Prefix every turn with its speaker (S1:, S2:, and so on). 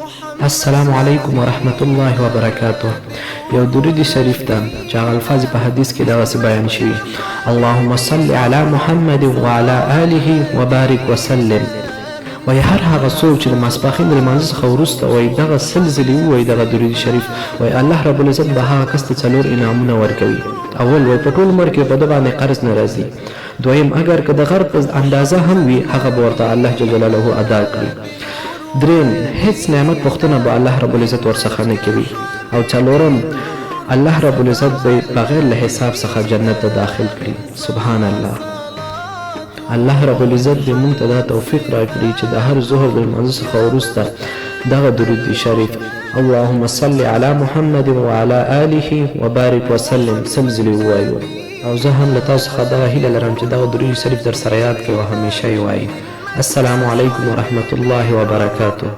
S1: السلام علیکم ورحمت الله وبرکاته. یو درود شریف ده چې هغه الفاظ په حدیث کې دغسې بیان شوي: اللهم صل علی محمد وعلى آله وبارک وسلم. وایي هر هغه څوک چې د ماسپښین د لمانځه څخه وروسته وایي دغه سل ځلې ووایي دغه درود شریف، وایي الله رب العزت به هغه کس ته 4 انعامونه ورکوي. اول وایي په ټول عمر کې په ده باندې قرض نه راځي. دویم اگر که د غر په اندازه هم وي هغه به ورته الله جل جلاله ادا کړي. دریم هیڅ نعمت پوښتنه به الله رب العزت ورڅخه نه کوي. او څلورم الله رب العزت به بغیر له حساب څخه جنت ته داخل کړي. سبحان الله. الله رب العزت دې موږ ته دا توفیق راکړي چې د هر ظهر د لمانځه څخه وروسته دغه درود شریف اللهم صل علی محمد وعلى آله وبارک وسلم سل ځلې ووایو. او زه هم له تاسو څخه دغه هیله لرم چې دغه درود شریف در سره یاد کړئ او همیشه یې وایي. السلام علیکم ورحمت الله وبرکاته.